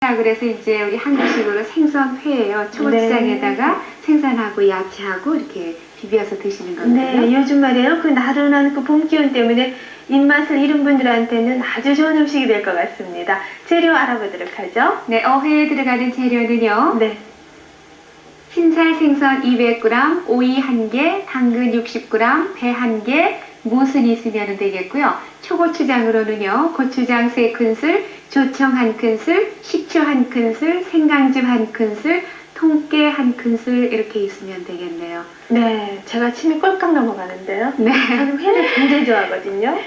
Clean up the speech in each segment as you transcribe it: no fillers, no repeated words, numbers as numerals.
그래서 이제 우리 한국식으로 생선회예요. 초고추장에다가 생선하고 야채하고 이렇게 비벼서 드시는 거거든요. 네, 요즘 말이에요. 그 나른한 그 봄 기운 때문에 입맛을 잃은 분들한테는 아주 좋은 음식이 될 것 같습니다. 재료 알아보도록 하죠. 네, 어회에 들어가는 재료는요. 네, 흰살 생선 200g, 오이 1개, 당근 60g, 배 1개, 무순 있으면 되겠고요. 초고추장으로는요. 고추장 3큰술, 조청 1큰술, 식초 1큰술, 생강즙 1큰술, 통깨 1큰술 이렇게 있으면 되겠네요. 네, 제가 침이 꼴깍 넘어가는데요. 네. 저는 회를 굉장히 좋아하거든요.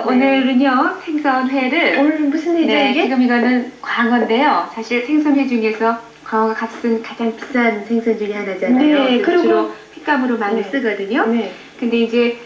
오늘은요. 생선회를 오늘 무슨 회죠, 네, 이게? 지금 이거는 광어인데요. 사실 생선회 중에서 광어 값은 가장 비싼 생선 중에 하나잖아요. 네, 그래서 그리고 주로 횟감으로 많이 네. 쓰거든요. 네. 근데 이제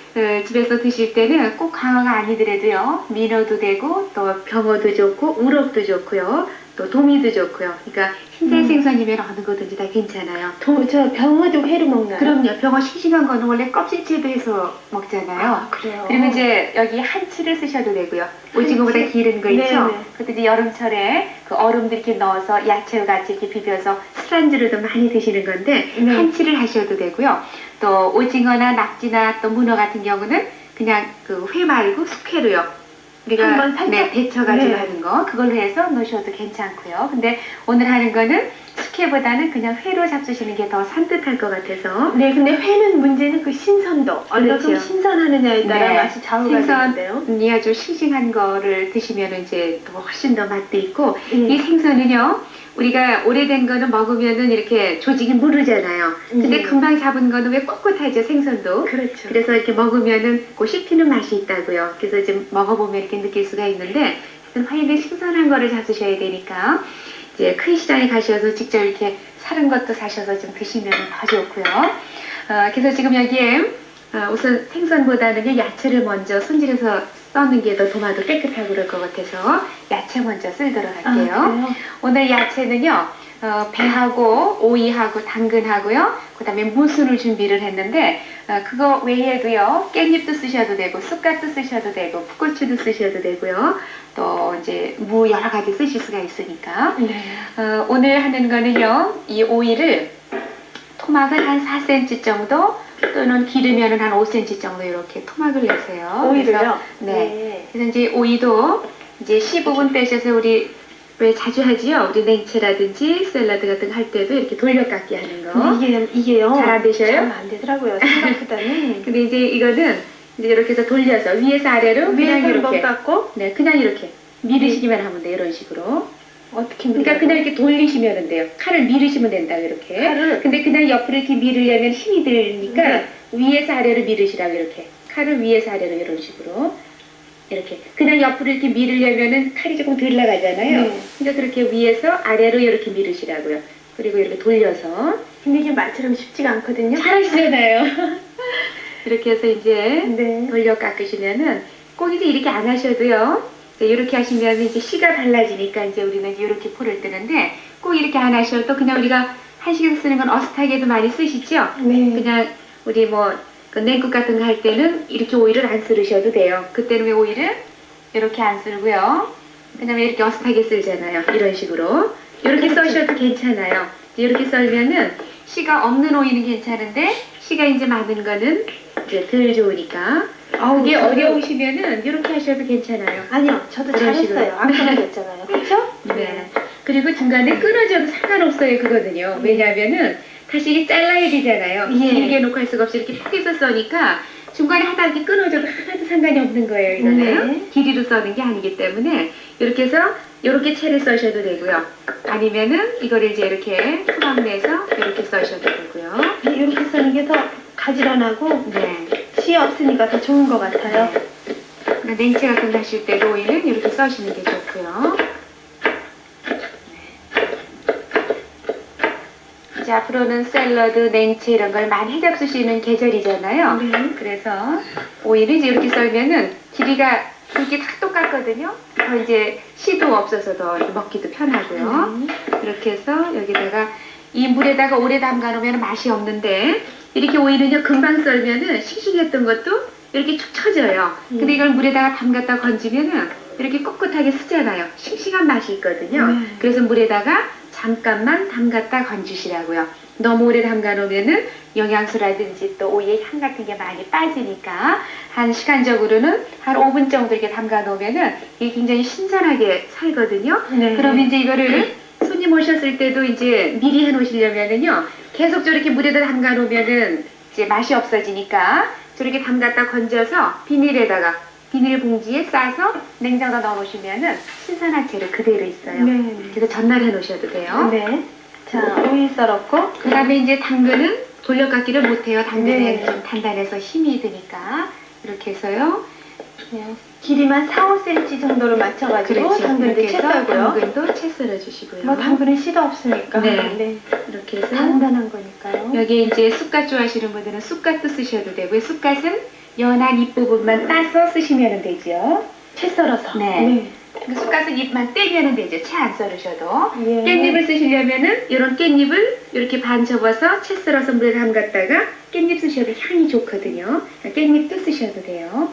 집에서 드실 때는 꼭 광어가 아니더라도요. 민어도 되고 또 병어도 좋고 우럭도 좋고요. 또 도미도 좋고요. 그러니까 흰살 생선이면 어느 거든지 다 괜찮아요. 저 병어도 회로 먹나요? 그럼요. 병어 싱싱한 거는 원래 껍질째도 해서 먹잖아요. 아, 그래요? 그리고 이제 여기 한치를 쓰셔도 되고요. 오징어보다 한치? 기른 거 있죠? 네네. 그것도 이제 여름철에 그 얼음도 이렇게 넣어서 야채와 같이 이렇게 비벼서 술안주로도 많이 드시는 건데 네. 한치를 하셔도 되고요. 또 오징어나 낙지나 또 문어 같은 경우는 그냥 그 회 말고 숙회로요. 우리가 한번 살짝- 네, 데쳐가지고 네. 하는 거 그걸로 해서 넣으셔도 괜찮고요. 근데 오늘 하는 거는 숙회보다는 그냥 회로 잡수시는 게 더 산뜻할 것 같아서 네, 근데 회는 문제는 그 신선도. 얼마큼 그렇죠. 신선하느냐에 따라 네. 맛이 좌우가 되는데요. 생선이 아주 싱싱한 거를 드시면 이제 또 훨씬 더 맛도 있고 예. 이 생선은요 우리가 오래된 거는 먹으면은 이렇게 조직이 무르잖아요. 근데 예. 금방 잡은 거는 왜 꼿꼿하죠 생선도. 그렇죠. 그래서 이렇게 먹으면은 그 씹히는 맛이 있다고요. 그래서 이제 먹어보면 이렇게 느낄 수가 있는데 하여튼 회는 신선한 거를 잡수셔야 되니까 이제 큰 시장에 가셔서 직접 이렇게 사는 것도 사셔서 좀 드시면 더 좋고요. 그래서 지금 여기에 우선 생선보다는요 야채를 먼저 손질해서 써는 게 더 도마도 깨끗하고 그럴 것 같아서 야채 먼저 썰도록 할게요. 아, 그래요? 오늘 야채는요 배하고 오이하고 당근하고요 그 다음에 무순을 준비를 했는데 그거 외에도요 깻잎도 쓰셔도 되고 쑥갓도 쓰셔도 되고 풋고추도 쓰셔도 되고요 또 이제 무 여러 가지 쓰실 수가 있으니까 네. 오늘 하는 거는요 이 오이를 토막을 한 4cm 정도 또는 기르면 한 5cm 정도 이렇게 토막을 내세요. 오이를요? 그래서, 네. 그래서 이제 오이도 이제 15분 빼셔서 우리 왜 자주 하지요? 우리 냉채라든지 샐러드 같은 거 할 때도 이렇게 돌려깎기 하는 거. 근데 이게요. 잘 안 되셔요? 잘 안 되더라고요. 생각보다는. 근데 이제 이거는 이제 이렇게 해서 돌려서 위에서 아래로 그냥 위에서 이렇게 한번 깎고 네, 그냥 이렇게 밀으시기만 하면 돼요. 이런 식으로. 어떻게 그러니까 그냥 이렇게 돌리시면 돼요. 칼을 밀으시면 된다고 이렇게. 칼을? 근데 그냥 옆으로 이렇게 밀으려면 힘이 들니까 네. 위에서 아래로 밀으시라고 이렇게. 칼을 위에서 아래로 이런 식으로. 이렇게. 그냥 옆으로 이렇게 밀으려면은 칼이 조금 덜 나가잖아요. 네. 그러니까 그렇게 위에서 아래로 이렇게 밀으시라고요. 그리고 이렇게 돌려서. 근데 이게 말처럼 쉽지가 않거든요. 잘하시잖아요. 이렇게 해서 이제 네. 돌려 깎으시면은 꼭 이제 이렇게 안 하셔도요. 이렇게 하시면 이제 씨가 달라지니까 이제 우리는 이렇게 포를 뜨는데 꼭 이렇게 안 하셔도 그냥 우리가 한식에서 쓰는 건 어슷하게도 많이 쓰시죠? 네. 그냥 우리 뭐 그 냉국 같은 거 할 때는 이렇게 오이를 안 썰으셔도 돼요. 그때는 왜 오이를 이렇게 안 썰고요. 그다음에 이렇게 어슷하게 썰잖아요. 이런 식으로 이렇게 그렇죠. 써셔도 괜찮아요. 이렇게 썰면은 씨가 없는 오이는 괜찮은데 씨가 이제 많은 거는 이제 덜 좋으니까. 아우, 그게 저도- 어려우시면은 이렇게 하셔도 괜찮아요. 아니요, 저도 그런 잘했어요. 안 끊어졌잖아요. 그렇죠? 네. 그리고 중간에 끊어져도 상관없어요, 그거는요. 왜냐하면은 다시 이게 잘라야 되잖아요. 예. 길게 놓고 할 수가 없이 이렇게 포개서 써니까 중간에 하다 이렇게 끊어져도 하나도 상관이 없는 거예요, 이거는. 네. 길이로 써는 게 아니기 때문에 이렇게 해서 이렇게 채를 써셔도 되고요. 아니면은 이거를 이제 이렇게 토막 내서 이렇게 써셔도 되고요. 이렇게 쓰는 게 더 가지런하고 네. 씨 없으니까 더 좋은 것 같아요. 그러니까 냉채 같은 거 하실 때도 오이는 이렇게 써시는 게 좋고요. 이제 앞으로는 샐러드, 냉채 이런 걸 많이 해 잡수시는 계절이잖아요. 네. 그래서 오이를 이제 이렇게 썰면은 길이가 이렇게 다 똑같거든요. 더 이제 씨도 없어서 더 이렇게 먹기도 편하고요. 이렇게 해서 여기다가 이 물에다가 오래 담가 놓으면 맛이 없는데 이렇게 오이는요 금방 썰면은 싱싱했던 것도 이렇게 축 처져요. 근데 이걸 물에다가 담갔다 건지면은 이렇게 꿋꿋하게 쓰잖아요. 싱싱한 맛이 있거든요. 네. 그래서 물에다가 잠깐만 담갔다 건지시라고요. 너무 오래 담가 놓으면은 영양소라든지 또 오이의 향 같은 게 많이 빠지니까 한 시간적으로는 한 5분 정도 이렇게 담가 놓으면은 이게 굉장히 신선하게 살거든요. 네. 그럼 이제 이거를 손님 오셨을 때도 이제 미리 해 놓으시려면은요. 계속 저렇게 물에다 담가 놓으면은 이제 맛이 없어지니까 저렇게 담갔다 건져서 비닐 봉지에 싸서 냉장고에 넣어 놓으시면은 신선한 채로 그대로 있어요. 네. 그래서 전날 해 놓으셔도 돼요. 네. 자, 오이 썰었고. 그 다음에 이제 당근은 돌려깎기를 못해요. 당근은 네. 좀 단단해서 힘이 드니까. 이렇게 해서요. 네. 길이만 4, 5cm 정도로 맞춰가지고 그렇죠. 당근도 이렇게 채 해서 썰고요. 당근도 채 썰어 주시고요. 뭐 당근은 씨도 없으니까. 네. 이렇게 해서 단단한 거니까요. 여기에 이제 쑥갓 좋아하시는 분들은 쑥갓도 쓰셔도 되고요. 쑥갓은 연한 잎부분만 따서 쓰시면 되죠. 채 썰어서. 네. 그 쑥갓은 잎만 떼면 되죠. 채 안 썰으셔도. 예. 깻잎을 쓰시려면은 이런 깻잎을 이렇게 반 접어서 채 썰어서 물에 담갔다가 깻잎 쓰셔도 향이 좋거든요. 깻잎도 쓰셔도 돼요.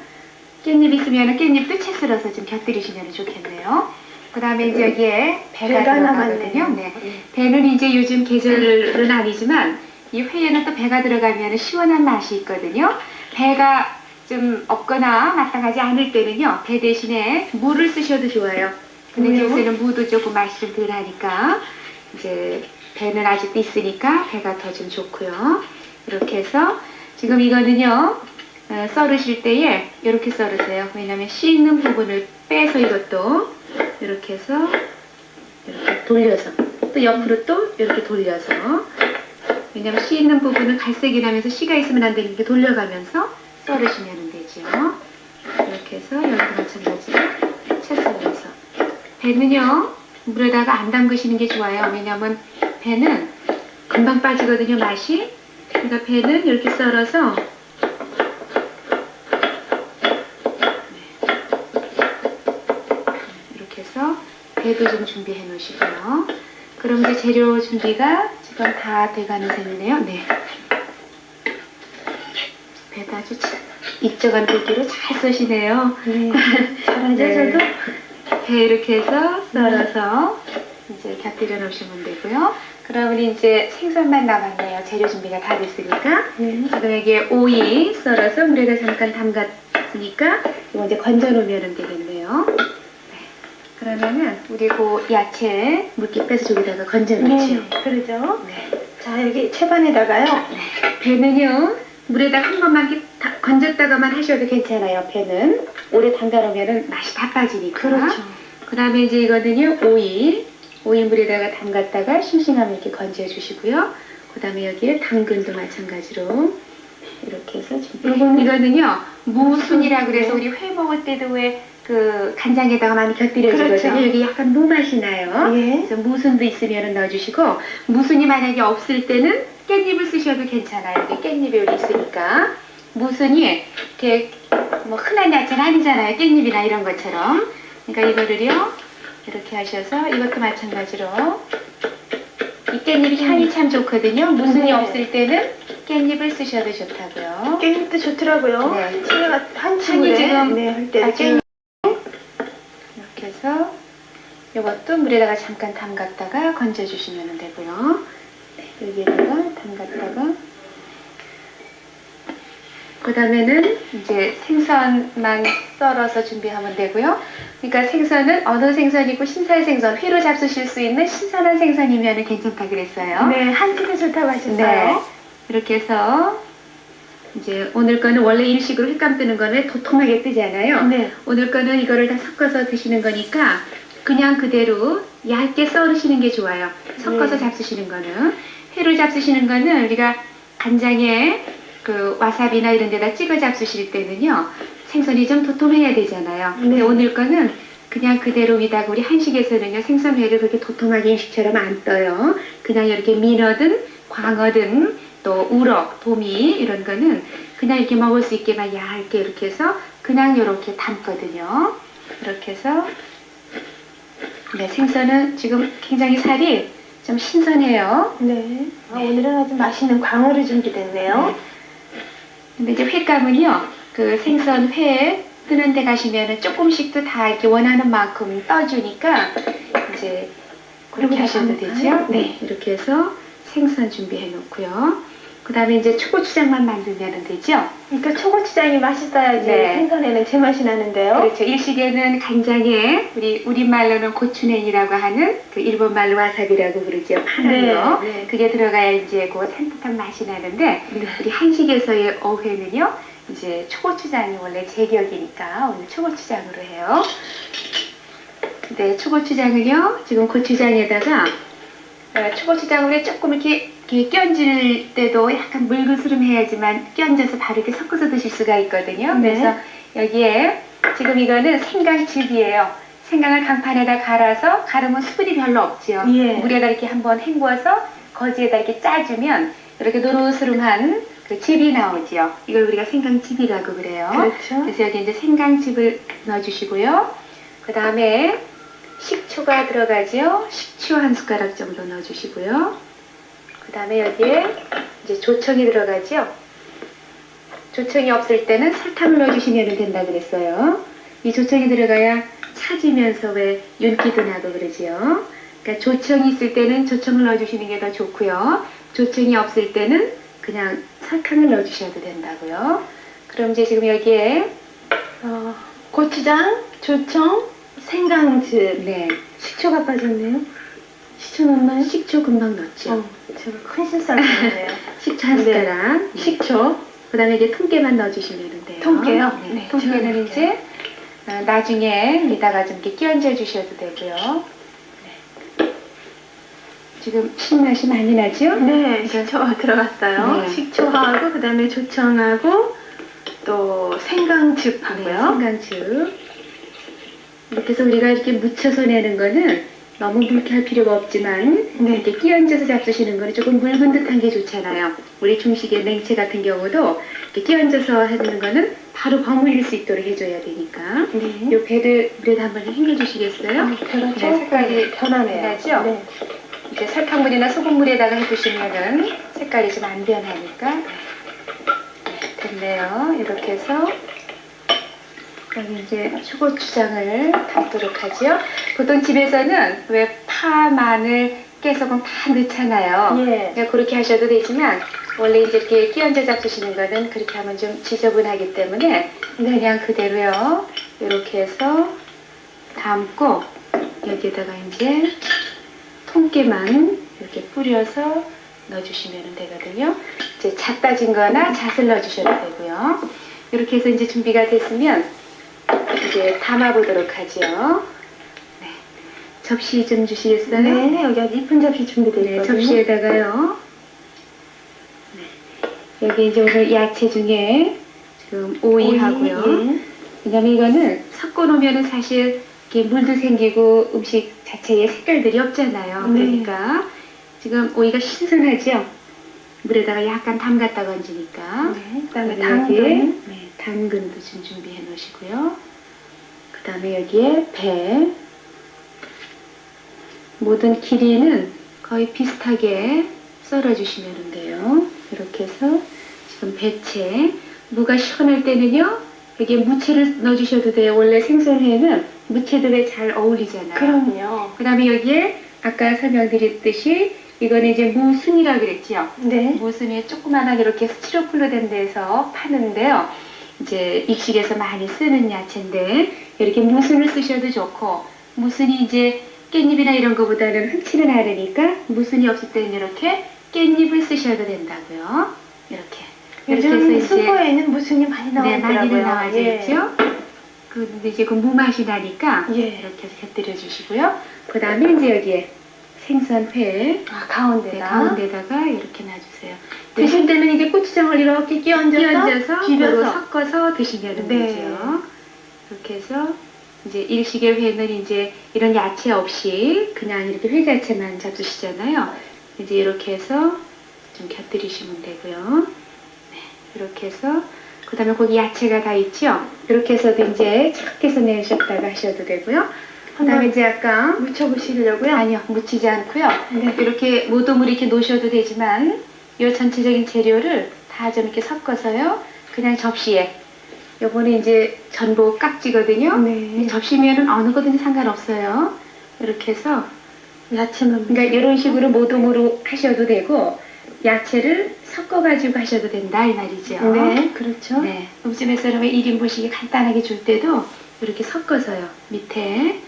깻잎 있으면 깻잎도 채 썰어서 좀 곁들이시면 좋겠네요. 그 다음에 이제 여기에 배가 들어가거든요. 네. 배는 이제 요즘 계절은 아니지만 이 회에는 또 배가 들어가면 시원한 맛이 있거든요. 배가 좀 없거나 마땅하지 않을 때는요. 배 대신에 무를 쓰셔도 좋아요. 근데 왜요? 요새는 무도 조금 맛이 좀 덜하니까 이제 배는 아직도 있으니까 배가 더 좀 좋고요. 이렇게 해서 지금 이거는요. 썰으실 때에 이렇게 썰으세요. 왜냐면 씨 있는 부분을 빼서 이것도 이렇게 해서 이렇게 돌려서 또 옆으로 또 이렇게 돌려서 왜냐면 씨 있는 부분은 갈색이 나면서 씨가 있으면 안 되니까 돌려가면서 썰으시면 되죠. 이렇게 해서 여기도 마찬가지로 채 썰어서 배는요 물에다가 안 담그시는 게 좋아요. 왜냐면 배는 금방 빠지거든요 맛이. 그러니까 배는 이렇게 썰어서 이렇게 해서 배도 좀 준비해 놓으시고요. 그럼 이제 재료 준비가 지금 다 돼가는 셈이네요. 네. 배도 아주 익적한 고기로 잘 써시네요. 네. 잘하죠, 네. 저도? 배 이렇게 해서 썰어서 이제 곁들여 놓으시면 되고요. 그러면 이제 생선만 남았네요. 재료 준비가 다 됐으니까. 네. 지금 여기에 오이 썰어서 물에다 잠깐 담갔으니까 이거 이제 건져 놓으면 되겠네요. 네. 그러면은 우리 그 야채 물기 빼서 저기다가 건져 놓죠. 네. 그러죠. 네. 자, 여기 채반에다가요. 배는요 물에다 한 번만 이렇게 건졌다가만 하셔도 괜찮아요. 배는 오래 담가 놓으면 맛이 다 빠지니까. 그렇죠. 그 다음에 이제 이거는요 오이 물에다가 담갔다가 싱싱하면 이렇게 건져 주시고요. 그 다음에 여기에 당근도 마찬가지로 이렇게 해서 이거는요 무순이라 그래서 우리 회 먹을 때도 왜 그 간장에다가 많이 곁들여지거든요. 그렇죠. 여기 약간 무 맛이 나요. 예. 그래서 무순도 있으면 넣어주시고 무순이 만약에 없을 때는 깻잎을 쓰셔도 괜찮아요. 여기 깻잎이 여기 있으니까 무순이 이렇게 뭐 흔한 야채는 아니잖아요. 깻잎이나 이런 것처럼. 그러니까 이거를요 이렇게 하셔서 이것도 마찬가지로 이 깻잎이 향이 참 좋거든요. 무순이 네. 없을 때는 깻잎을 쓰셔도 좋다고요. 깻잎도 좋더라고요. 네. 제가 한치물에 향이 지금 네, 할 때도 아주 깻잎. 이렇게 해서 이것도 물에다가 잠깐 담갔다가 건져주시면 되고요. 네, 여기에다가 담갔다가 그 다음에는 이제 생선만 썰어서 준비하면 되고요. 그러니까 생선은 어느 생선이고 신살 생선, 회로 잡수실 수 있는 신선한 생선이면 괜찮다 그랬어요. 네, 한치도 좋다고 하셨어요. 네. 이렇게 해서 이제 오늘 거는 원래 일식으로 횟감 뜨는 거는 도톰하게 뜨잖아요. 네. 오늘 거는 이거를 다 섞어서 드시는 거니까 그냥 그대로 얇게 썰으시는 게 좋아요. 섞어서 네. 잡수시는 거는. 회로 잡수시는 거는 우리가 간장에 그 와사비나 이런 데다 찍어 잡수실 때는요. 생선이 좀 도톰해야 되잖아요. 근데 네. 오늘 거는 그냥 그대로 위다가 우리 한식에서는요. 생선회를 그렇게 도톰하게 일식처럼 안 떠요. 그냥 이렇게 민어든 광어든 또 우럭, 도미 이런 거는 그냥 이렇게 먹을 수 있게만 얇게 이렇게 해서 그냥 이렇게 담거든요. 이렇게 해서 네, 생선은 지금 굉장히 살이 좀 신선해요. 네. 아, 오늘은 아주 맛있는 광어를 준비됐네요. 네. 근데 이제 횟감은요, 그 생선 회 뜨는 데 가시면은 조금씩도 다 이렇게 원하는 만큼 떠주니까 이제 그렇게 하셔도 되죠. 네, 이렇게 해서 생선 준비해 놓고요. 그 다음에 이제 초고추장만 만들면 되죠. 그러니까 초고추장이 맛있어야지 네. 생선에는 제맛이 나는데요. 그렇죠. 일식에는 간장에 우리말로는 고추냉이라고 하는 그 일본 말로 와사비라고 부르죠. 파는 네, 거. 네. 그게 들어가야 이제 그 산뜻한 맛이 나는데 네. 우리 한식에서의 어회는요. 이제 초고추장이 원래 제격이니까 오늘 초고추장으로 해요. 네, 초고추장을요. 지금 고추장에다가 초고추장을 조금 이렇게 끼얹을 때도 약간 물그스름해야지만 끼얹어서 바로 이렇게 섞어서 드실 수가 있거든요. 네. 그래서 여기에 지금 이거는 생강즙이에요. 생강을 강판에다 갈아서 갈으면 수분이 별로 없지요. 예. 물에다 이렇게 한번 헹궈서 거지에다 이렇게 짜주면 이렇게 노릇스름한 그 즙이 나오지요. 이걸 우리가 생강즙이라고 그래요. 그렇죠. 그래서 여기 이제 생강즙을 넣어주시고요. 그 다음에 식초가 들어가죠. 식초 한 숟가락 정도 넣어주시고요. 그 다음에 여기에 이제 조청이 들어가죠. 조청이 없을 때는 설탕을 넣어주시면 된다 그랬어요. 이 조청이 들어가야 차지면서 왜 윤기도 나고 그러지요. 그러니까 조청이 있을 때는 조청을 넣어주시는 게 더 좋고요. 조청이 없을 때는 그냥 설탕을 넣어주셔도 된다고요. 그럼 이제 지금 여기에 고추장, 조청, 생강즙, 네, 식초가 빠졌네요. 식초 넣나요? 식초 금방 넣죠. 제가 큰 실수를 했네요. 식초 한 숟가락. 네. 식초, 그 다음에 이제 통깨만 넣어주시면 돼요. 통깨요? 네. 네, 통깨는 제가 이제 나중에 이따가 좀 이렇게 끼얹어 주셔도 되고요. 네. 지금 신맛이 많이 나죠? 네, 식초가 들어갔어요. 네. 식초하고 그다음에 조청하고 또 생강즙하고요. 생강즙. 이렇게 해서 우리가 이렇게 묻혀서 내는 거는 너무 묽게 할 필요가 없지만 네. 이렇게 끼얹어서 잡수시는 거는 조금 묽은 듯한 게 좋잖아요. 우리 중식의 냉채 같은 경우도 이렇게 끼얹어서 하는 거는 바로 버무릴 수 있도록 해줘야 되니까 네. 이 배를 물에다 한번 헹궈주시겠어요? 배가 네, 좀 색깔이 변하네요. 변하죠? 네. 이제 설탕물이나 소금물에다가 해두시면은 색깔이 좀 안 변하니까 네, 됐네요. 이렇게 해서 여기 이제 초고추장을 담도록 하죠. 보통 집에서는 왜 파, 마늘, 깨소금 다 넣잖아요. 예. 그러니까 그렇게 하셔도 되지만 원래 이제 이렇게 끼얹어 잡수시는 거는 그렇게 하면 좀 지저분하기 때문에 그냥 그대로요. 이렇게 해서 담고 여기에다가 이제 통깨만 이렇게 뿌려서 넣어주시면 되거든요. 이제 잣 따진 거나 잣을 넣어주셔도 되고요. 이렇게 해서 이제 준비가 됐으면 이제 담아보도록 하죠. 네. 접시 좀 주시겠어요? 네, 여기 아주 이쁜 접시 준비되어 네, 있거든요. 접시에다가요. 네. 여기 이제 오늘 야채 중에 지금 오이하고요. 예. 그다음에 이거는 섞어 놓으면은 사실 이렇게 물도 생기고 음식 자체에 색깔들이 없잖아요. 네. 그러니까 지금 오이가 신선하죠. 물에다가 약간 담갔다가 얹으니까. 네, 그다음에 여기에, 당근. 네, 당근도 좀 준비해 놓으시고요. 그 다음에 여기에 배. 모든 길이는 거의 비슷하게 썰어주시면 돼요. 이렇게 해서 지금 배채. 무가 시원할 때는요. 여기에 무채를 넣어주셔도 돼요. 원래 생선회는 무채들에 잘 어울리잖아요. 그럼요. 그 다음에 여기에 아까 설명드렸듯이 이거는 이제 무순이라고 그랬죠. 네. 무순이 조그만하게 이렇게 스티로폴로 된 데서 파는데요. 이제 입식에서 많이 쓰는 야채인데 이렇게 무순을 쓰셔도 좋고 무순이 이제 깻잎이나 이런 거보다는 흔치는 않으니까 무순이 없을 때는 이렇게 깻잎을 쓰셔도 된다고요. 이렇게. 요즘 슈퍼에는 무순이 많이 네, 나오더라고요. 많이들 나와져 예. 있죠. 근데 이제 그 무맛이 나니까 예. 이렇게 해서 곁들여 주시고요. 그 다음에 이제 여기에 생선회 가운데다. 가운데다가 이렇게 놔주세요. 드실 때는 이제 고추장을 이렇게 끼얹어서 비벼서 비벼서 섞어서 드시면 네. 되죠. 이렇게 해서 이제 일식의 회는 이제 이런 야채 없이 그냥 이렇게 회자채만 잡수시잖아요. 이제 이렇게 해서 좀 곁들이시면 되고요. 네, 이렇게 해서 그 다음에 거기 야채가 다 있죠. 이렇게 해서도 이제 착 해서 내셨다가 하셔도 되고요. 그 다음에 이제 아까 묻혀보시려고요? 아니요, 묻히지 않고요. 네. 이렇게 모둠을 이렇게 놓으셔도 되지만 이 전체적인 재료를 다 좀 이렇게 섞어서요. 그냥 접시에 요거는 이제 전복 깍지거든요. 네. 접시면은 어느 거든지 상관없어요. 이렇게 해서 야채만. 그러니까 이런 식으로 모둠으로 하셔도 되고 야채를 섞어가지고 하셔도 된다 이 말이죠. 네, 그렇죠. 네. 음식에서는 왜 1인분씩 간단하게 줄 때도 이렇게 섞어서요. 밑에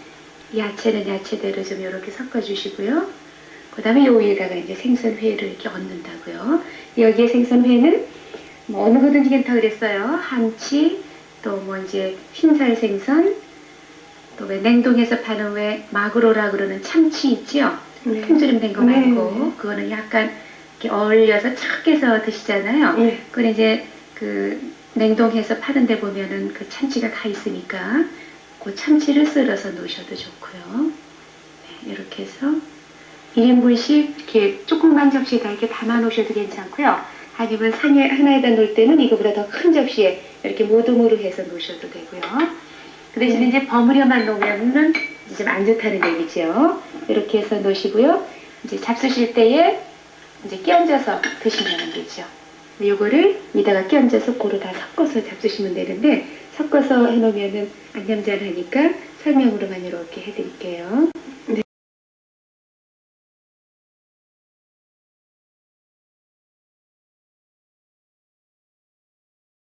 야채는 야채대로 좀 이렇게 섞어주시고요. 그 다음에 요 위에다가 이제 생선회를 이렇게 얹는다고요. 여기에 생선회는 뭐 어느 거든지 괜찮다 그랬어요. 한치, 또 뭐 이제 흰살 생선, 또 왜 냉동해서 파는 왜 마그로라 그러는 참치 있죠? 네. 통조림 거 네, 말고 네. 그거는 약간 이렇게 얼려서 착해서 드시잖아요. 네. 그건 이제 그 냉동해서 파는 데 보면은 그 참치가 가 있으니까 그 참치를 썰어서 넣으셔도 좋고요. 네, 이렇게 해서 1인분씩 이렇게 조그만 접시에다 이렇게 담아 놓으셔도 괜찮고요. 아니면 상에 하나에다 놓을 때는 이거보다 더 큰 접시에 이렇게 모둠으로 해서 놓으셔도 되고요. 그 대신에 이제 버무려만 놓으면은 이제 좀 안 좋다는 얘기죠. 이렇게 해서 놓으시고요. 이제 잡수실 때에 이제 끼얹어서 드시면 되죠. 요거를 이다가 끼얹어서 고루 다 섞어서 잡수시면 되는데 섞어서 해놓으면은 안 얌전하니까 설명으로만 이렇게 해드릴게요.